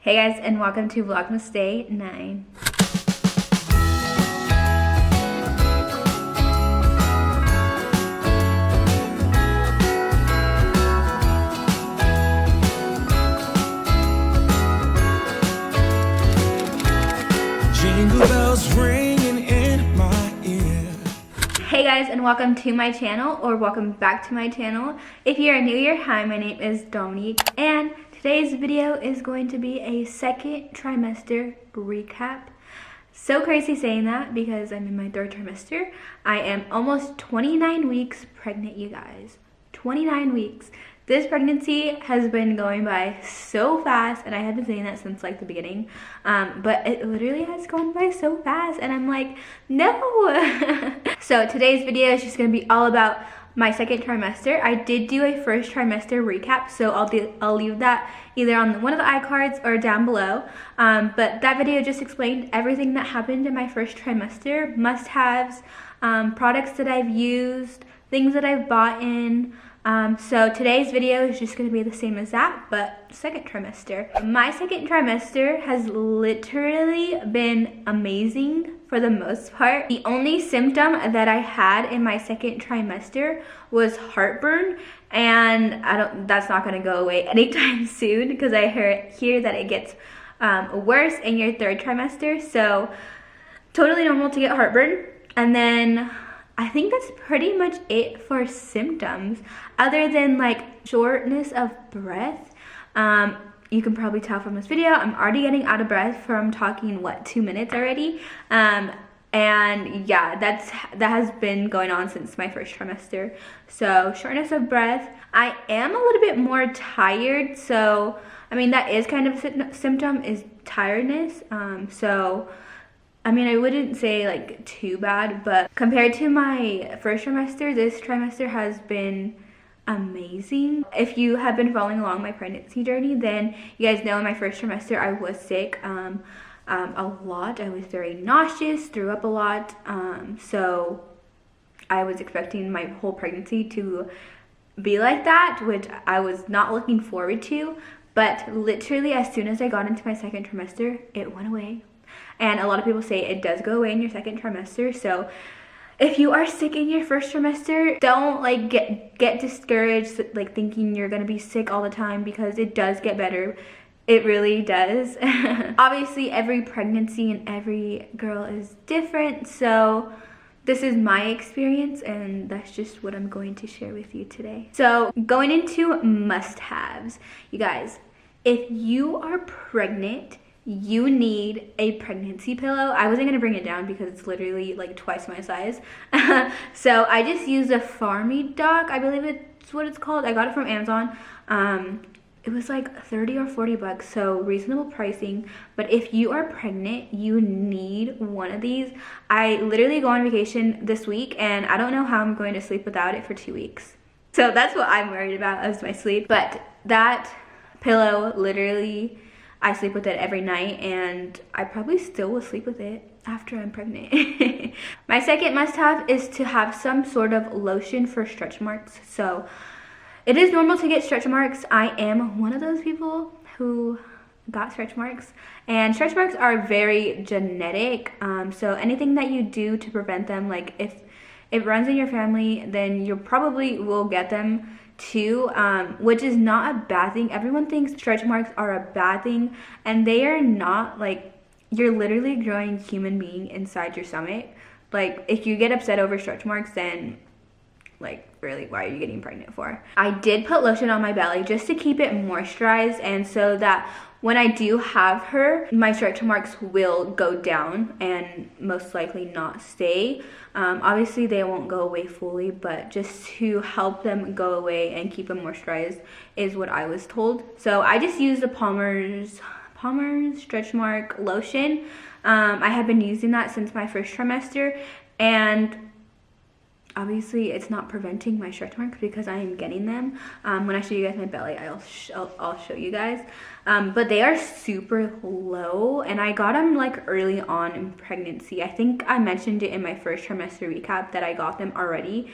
Hey guys, and welcome to Vlogmas Day 9. Jingle bells ringing in my ear. Hey guys, and welcome to my channel, or welcome back to my channel. If you're new here, hi, my name is Dominique, and today's video is going to be a second trimester recap. So crazy saying that because I'm in my third trimester. I am almost 29 weeks pregnant, you guys. 29 weeks. This pregnancy has been going by so fast, and I have been saying that since like the beginning, but it literally has gone by so fast, and I'm like, no. So today's video is just going to be all about my second trimester. I did do a first trimester recap, so I'll leave that either on one of the iCards or down below, but that video just explained everything that happened in my first trimester, must-haves, products that I've used, things that I've bought in. So today's video is just going to be the same as that, but second trimester. My second trimester has literally been amazing for the most part. The only symptom that I had in my second trimester was heartburn, and that's not going to go away anytime soon because I hear that it gets worse in your third trimester. So totally normal to get heartburn. And then I think that's pretty much it for symptoms, other than like shortness of breath. You can probably tell from this video, I'm already getting out of breath from talking, 2 minutes already? And yeah, that has been going on since my first trimester. So shortness of breath. I am a little bit more tired, so I mean that is kind of a symptom, is tiredness. So I mean, I wouldn't say like too bad, but compared to my first trimester, this trimester has been amazing. If you have been following along my pregnancy journey, then you guys know in my first trimester I was sick a lot. I was very nauseous, threw up a lot. So I was expecting my whole pregnancy to be like that, which I was not looking forward to. But literally as soon as I got into my second trimester, it went away. And a lot of people say it does go away in your second trimester. So if you are sick in your first trimester, don't like get discouraged like thinking you're gonna be sick all the time, because it does get better. It really does. Obviously every pregnancy and every girl is different, so this is my experience and that's just what I'm going to share with you today. So going into must-haves, you guys, if you are pregnant, you need a pregnancy pillow. I wasn't gonna bring it down because it's literally like twice my size. So I just used a Farmy Doc, I believe it's what it's called. I got it from Amazon. It was like 30 or 40 bucks, so reasonable pricing. But if you are pregnant, you need one of these. I literally go on vacation this week and I don't know how I'm going to sleep without it for 2 weeks. So that's what I'm worried about, is my sleep. But that pillow, literally, I sleep with it every night, and I probably still will sleep with it after I'm pregnant. My second must-have is to have some sort of lotion for stretch marks. So it is normal to get stretch marks. I am one of those people who got stretch marks, and stretch marks are very genetic. So anything that you do to prevent them, like if it runs in your family, then you probably will get them too, which is not a bad thing. Everyone thinks stretch marks are a bad thing, and they are not. Like, you're literally growing a human being inside your stomach. Like, if you get upset over stretch marks, then like really, why are you getting pregnant for? I did put lotion on my belly just to keep it moisturized, and so that when I do have her, my stretch marks will go down and most likely not stay. Obviously they won't go away fully, but just to help them go away and keep them moisturized is what I was told. So I just used the Palmer's stretch mark lotion. I have been using that since my first trimester, and obviously it's not preventing my stretch marks because I am getting them. When I show you guys my belly, I'll show you guys. But they are super low, and I got them like early on in pregnancy. I think I mentioned it in my first trimester recap that I got them already.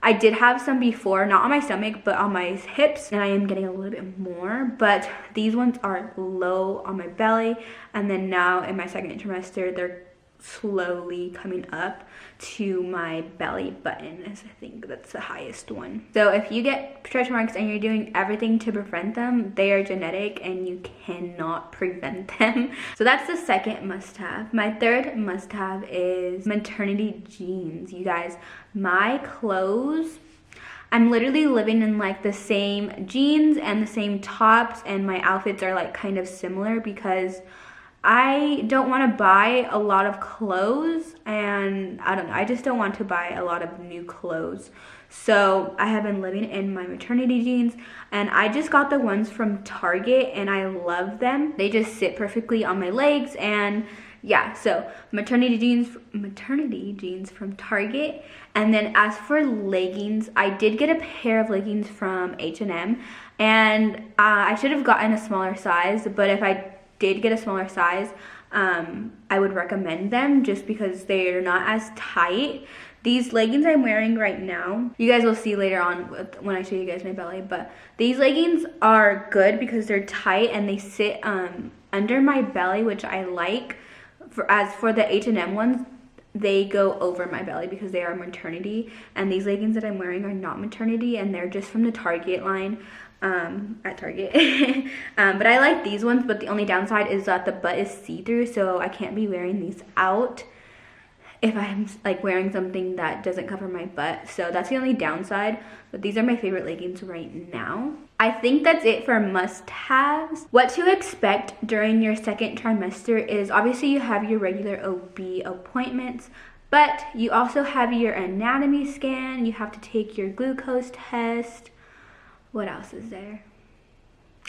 I did have some before, not on my stomach, but on my hips, and I am getting a little bit more, but these ones are low on my belly, and then now in my second trimester, they're slowly coming up to my belly button. I think that's the highest one. So if you get stretch marks and you're doing everything to prevent them, they are genetic and you cannot prevent them. So that's the second must-have. My third must-have is maternity jeans. You guys, my clothes, I'm literally living in like the same jeans and the same tops, and my outfits are like kind of similar because I don't want to buy a lot of clothes, and I don't know, I just don't want to buy a lot of new clothes. So I have been living in my maternity jeans, and I just got the ones from Target and I love them. They just sit perfectly on my legs, and yeah, so maternity jeans from Target. And then as for leggings, I did get a pair of leggings from H&M, and I should have gotten a smaller size, but if I did get a smaller size, I would recommend them just because they're not as tight. These leggings I'm wearing right now, you guys will see later on when I show you guys my belly, but these leggings are good because they're tight and they sit under my belly, which I like. As for the H&M ones, they go over my belly because they are maternity, and these leggings that I'm wearing are not maternity, and they're just from the Target line at Target. But I like these ones, but the only downside is that the butt is see-through, so I can't be wearing these out if I'm like wearing something that doesn't cover my butt. So that's the only downside, but these are my favorite leggings right now. I think that's it for must-haves. What to expect during your second trimester is obviously you have your regular OB appointments, but you also have your anatomy scan, you have to take your glucose test. What else is there?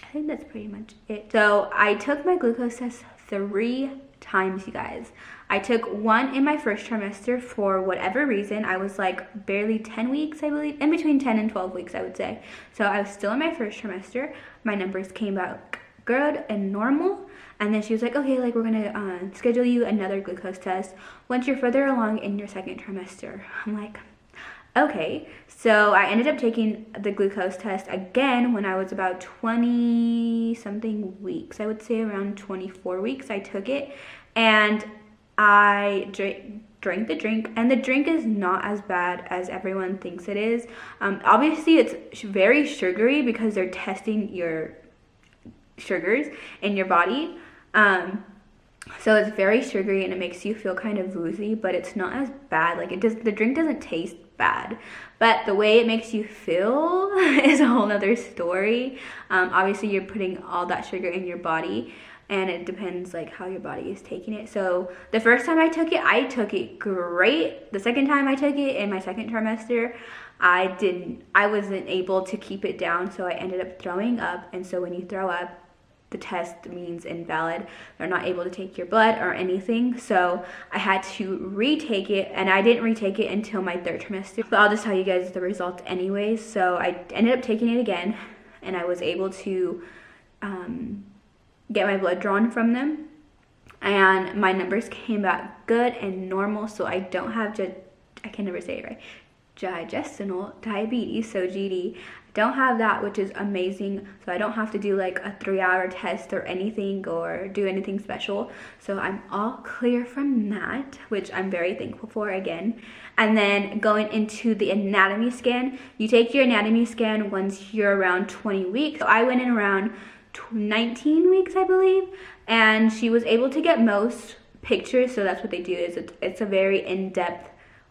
I think that's pretty much it. So I took my glucose test 3 times, you guys. I took one in my first trimester for whatever reason. I was like barely 10 weeks, I believe, in between 10 and 12 weeks, I would say. So I was still in my first trimester. My numbers came back good and normal. And then she was like, okay, like we're gonna schedule you another glucose test once you're further along in your second trimester. I'm like, okay. So I ended up taking the glucose test again when I was about 20 something weeks. I would say around 24 weeks I took it, and I drank the drink, and the drink is not as bad as everyone thinks it is. Obviously it's very sugary because they're testing your sugars in your body. So it's very sugary and it makes you feel kind of woozy, but it's not as bad. Like the drink doesn't taste bad, but the way it makes you feel is a whole nother story. Obviously you're putting all that sugar in your body, and it depends like how your body is taking it. So the first time I took it great. The second time I took it in my second trimester, I wasn't able to keep it down, so I ended up throwing up. And so when you throw up, the test means invalid. They're not able to take your blood or anything. So I had to retake it, and I didn't retake it until my third trimester. But I'll just tell you guys the results anyways. So I ended up taking it again, and I was able to get my blood drawn from them, and my numbers came back good and normal. So I don't have I can never say it right, gestational diabetes, so GD. Don't have that, which is amazing. So I don't have to do like a 3-hour test or anything or do anything special. So I'm all clear from that, which I'm very thankful for again. And then going into the anatomy scan, you take your anatomy scan once you're around 20 weeks. So I went in around 19 weeks, I believe, and she was able to get most pictures. So that's what they do, is it's a very in-depth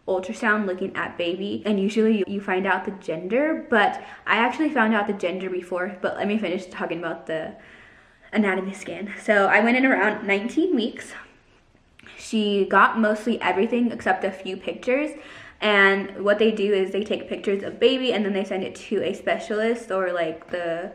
ultrasound looking at baby, and usually you find out the gender, but I actually found out the gender before. But let me finish talking about the anatomy scan. So I went in around 19 weeks. She got mostly everything except a few pictures, and what they do is they take pictures of baby and then they send it to a specialist, or like the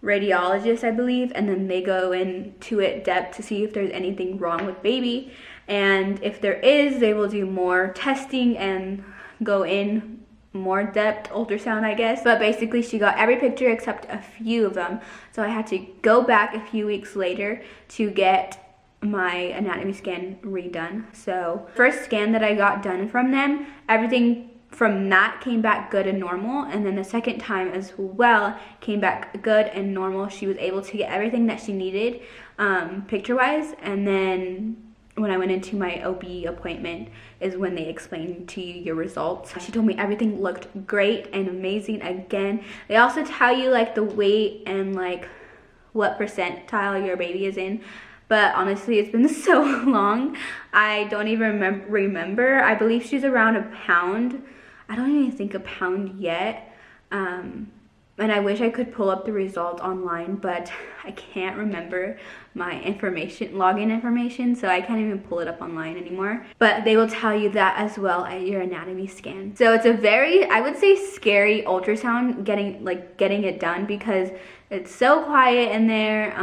radiologist, I believe, and then they go into it depth to see if there's anything wrong with baby. And if there is, they will do more testing and go in more depth ultrasound, I guess. But basically she got every picture except a few of them. So I had to go back a few weeks later to get my anatomy scan redone. So first scan that I got done from them, everything from that came back good and normal, and then the second time as well came back good and normal. She was able to get everything that she needed picture wise, and then when I went into my OB appointment is when they explained to you your results. She told me everything looked great and amazing again. They also tell you like the weight and like what percentile your baby is in. But honestly, it's been so long, I don't even remember. I believe she's around a pound. I don't even think a pound yet. And I wish I could pull up the result online, but I can't remember my information, login information, so I can't even pull it up online anymore. But they will tell you that as well at your anatomy scan. So it's a very, I would say, scary ultrasound getting it done, because it's so quiet in there.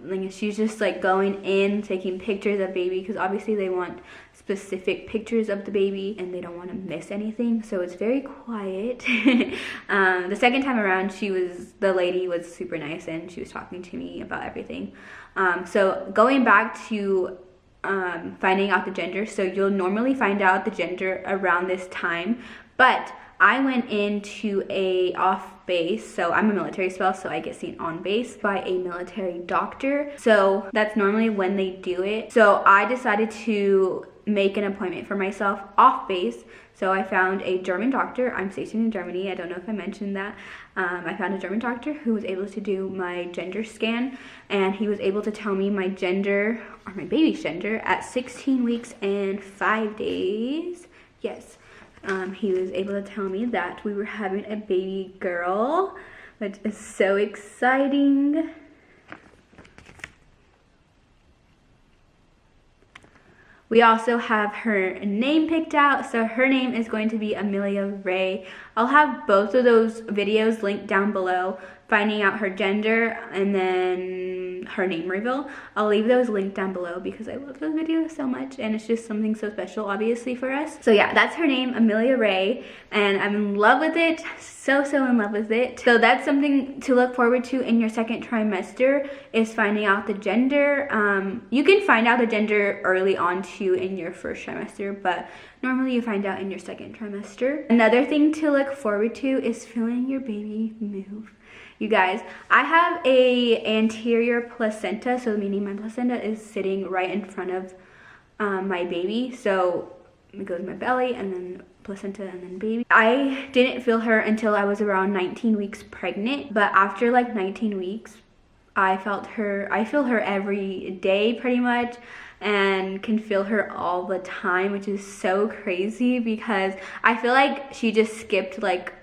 Like she's just like going in, taking pictures of baby, because obviously they want specific pictures of the baby and they don't want to miss anything, so it's very quiet. The second time around, the lady was super nice and she was talking to me about everything. So going back to finding out the gender, so you'll normally find out the gender around this time, but I went into a off base, so I'm a military spouse, so I get seen on base by a military doctor. So that's normally when they do it. So I decided to make an appointment for myself off base. So I found a German doctor. I'm stationed in Germany. I don't know if I mentioned that. I found a German doctor who was able to do my gender scan, and he was able to tell me my gender, or my baby's gender, at 16 weeks and 5 days. Yes. He was able to tell me that we were having a baby girl, which is so exciting. We also have her name picked out, so her name is going to be Amelia Ray. I'll have both of those videos linked down below, finding out her gender and then her name reveal. I'll leave those linked down below because I love those videos so much, and it's just something so special obviously for us. So yeah, that's her name, Amelia Ray, and I'm in love with it, so in love with it. So that's something to look forward to in your second trimester, is finding out the gender. You can find out the gender early on too in your first trimester, but normally you find out in your second trimester. Another thing to look forward to is feeling your baby move. You guys, I have a anterior placenta, so meaning my placenta is sitting right in front of my baby. So it goes in my belly and then placenta and then baby. I didn't feel her until I was around 19 weeks pregnant, but after like 19 weeks, I feel her every day pretty much, and can feel her all the time, which is so crazy because I feel like she just skipped like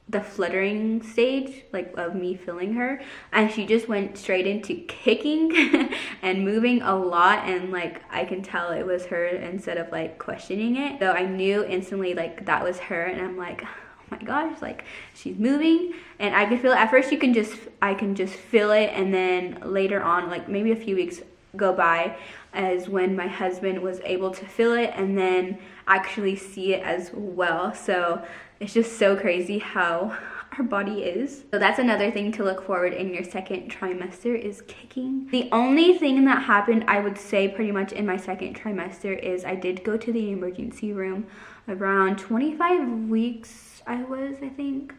the fluttering stage like of me feeling her, and she just went straight into kicking and moving a lot, and like I can tell it was her instead of like questioning it. So I knew instantly like that was her, and I'm like, oh my gosh, like she's moving. And I could feel it at first. I can just feel it, and then later on, like maybe a few weeks go by, as when my husband was able to feel it and then actually see it as well. So it's just so crazy how our body is. So that's another thing to look forward in your second trimester, is kicking. The only thing that happened, I would say pretty much in my second trimester, is I did go to the emergency room around 25 weeks I think.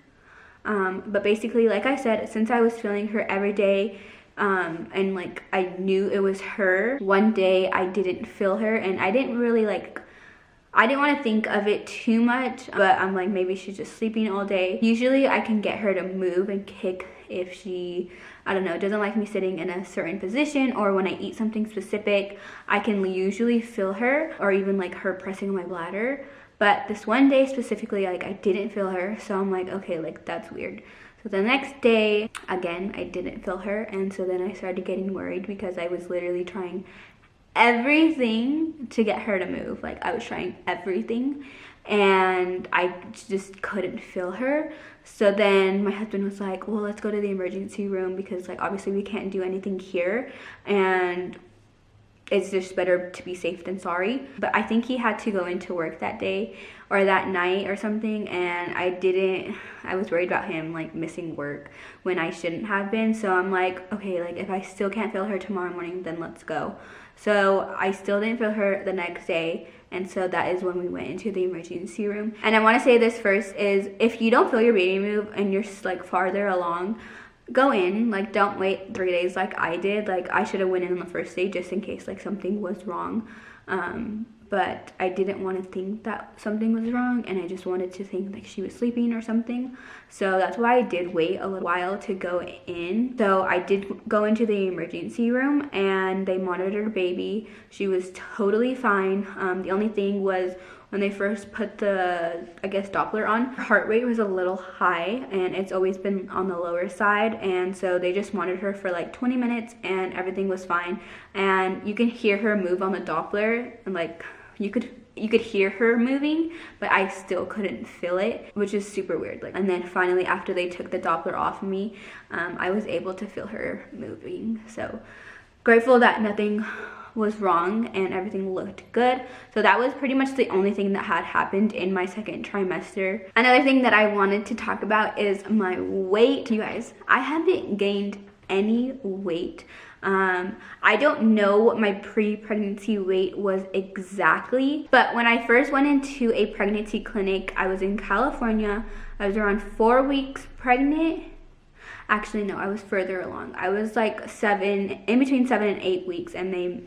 But basically, like I said, since I was feeling her every day, and like I knew it was her, one day I didn't feel her, and I didn't really I didn't want to think of it too much, but I'm like, maybe she's just sleeping all day. Usually I can get her to move and kick if she, I don't know, doesn't like me sitting in a certain position, or when I eat something specific, I can usually feel her, or even like her pressing on my bladder. But this one day specifically, like I didn't feel her, so I'm like, okay, like that's weird. So the next day, again, I didn't feel her, and so then I started getting worried because I was literally trying everything to get her to move. Like I was trying everything and I just couldn't feel her. So then my husband was like, well, let's go to the emergency room because like obviously we can't do anything here. And it's just better to be safe than sorry. But I think he had to go into work that day or that night or something, and I was worried about him like missing work when I shouldn't have been. So I'm like, okay, like if I still can't feel her tomorrow morning, then let's go. So I still didn't feel her the next day, and so that is when we went into the emergency room. And I want to say this first is, if you don't feel your baby move and you're like farther along, go in. Like, don't wait 3 days like I did. Like, I should have went in on the first day just in case like something was wrong. But I didn't want to think that something was wrong, and I just wanted to think like she was sleeping or something. So that's why I did wait a little while to go in. So I did go into the emergency room, and they monitored baby. She was totally fine. The only thing was, when they first put the, I guess, Doppler on, her heart rate was a little high, and it's always been on the lower side. And so they just monitored her for like 20 minutes and everything was fine. And you can hear her move on the Doppler, and like you could hear her moving, but I still couldn't feel it, which is super weird. Like, and then finally, after they took the Doppler off of me, I was able to feel her moving. So grateful that nothing was wrong and everything looked good. So that was pretty much the only thing that had happened in my second trimester. Another thing that I wanted to talk about is my weight. You guys, I haven't gained any weight. I don't know what my pre-pregnancy weight was exactly, but when I first went into a pregnancy clinic, I was in California. I was around 4 weeks pregnant. Actually, no, I was further along. I was like in between 7 and 8 weeks, and they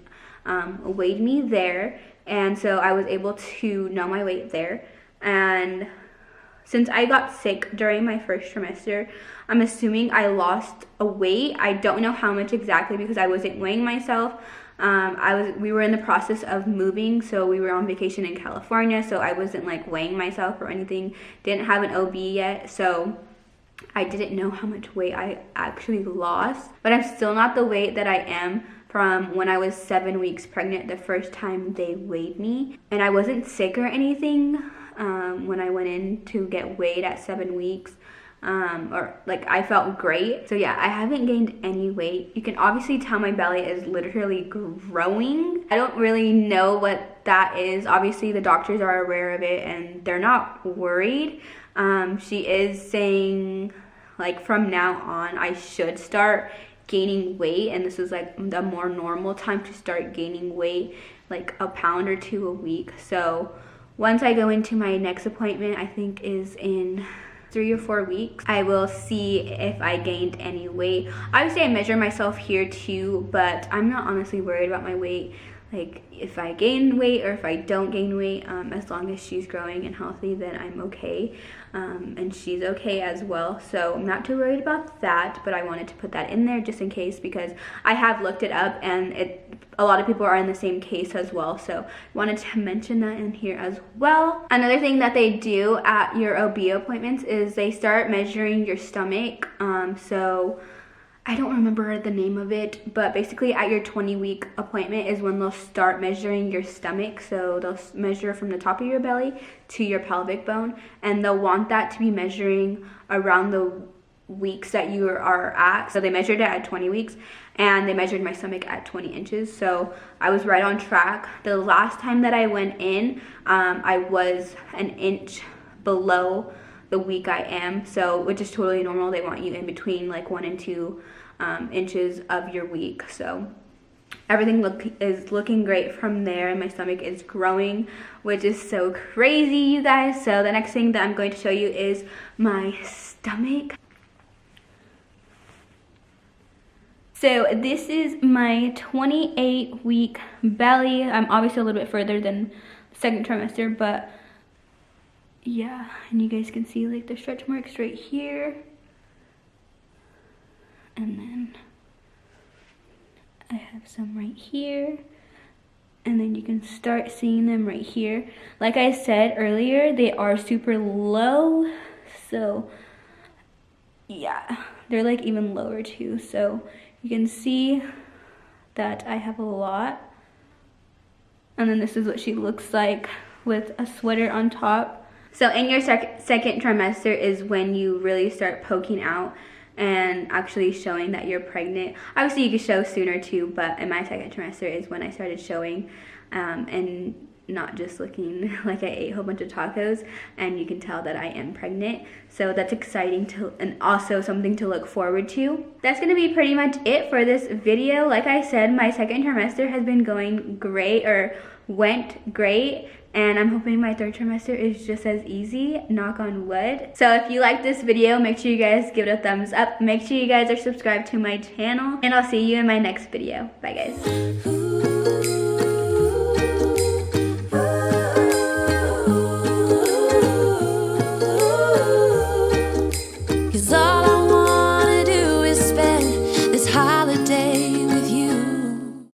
weighed me there, and so I was able to know my weight there. And since I got sick during my first trimester, I'm assuming I lost a weight. I don't know how much exactly because I wasn't weighing myself. We were in the process of moving, so we were on vacation in California, so I wasn't like weighing myself or anything. Didn't have an OB yet, so I didn't know how much weight I actually lost. But I'm still not the weight that I am from when I was 7 weeks pregnant the first time they weighed me. And I wasn't sick or anything when I went in to get weighed at 7 weeks. Or like, I felt great. So yeah, I haven't gained any weight. You can obviously tell my belly is literally growing. I don't really know what that is. Obviously the doctors are aware of it and they're not worried. She is saying like from now on I should start gaining weight, and this is like the more normal time to start gaining weight, like a pound or 2 a week. So once I go into my next appointment, I think is in 3 or 4 weeks, I will see if I gained any weight. Obviously I measure myself here too, but I'm not honestly worried about my weight. Like, if I gain weight or if I don't gain weight, as long as she's growing and healthy, then I'm okay. And she's okay as well. So I'm not too worried about that, but I wanted to put that in there just in case, because I have looked it up and a lot of people are in the same case as well. So wanted to mention that in here as well. Another thing that they do at your OB appointments is they start measuring your stomach. So I don't remember the name of it, but basically at your 20-week appointment is when they'll start measuring your stomach. So they'll measure from the top of your belly to your pelvic bone, and they'll want that to be measuring around the weeks that you are at. So they measured it at 20 weeks, and they measured my stomach at 20 inches. So I was right on track. The last time that I went in, I was an inch below the week I am, so which is totally normal. They want you in between like 1 and 2 inches of your week. So everything is looking great from there, and my stomach is growing, which is so crazy, you guys. So the next thing that I'm going to show you is my stomach. So this is my 28-week belly. I'm obviously a little bit further than the second trimester, but yeah, and you guys can see like the stretch marks right here, and then I have some right here, and then you can start seeing them right here. Like I said earlier, they are super low, so yeah, they're like even lower too. So you can see that I have a lot, and then this is what she looks like with a sweater on top. So in your second trimester is when you really start poking out and actually showing that you're pregnant. Obviously you could show sooner too, but in my second trimester is when I started showing, and not just looking like I ate a whole bunch of tacos, and you can tell that I am pregnant. So that's exciting and also something to look forward to. That's gonna be pretty much it for this video. Like I said, my second trimester has been going great, or went great, and I'm hoping my third trimester is just as easy, knock on wood. So if you like this video, make sure you guys give it a thumbs up. Make sure you guys are subscribed to my channel, and I'll see you in my next video. Bye guys.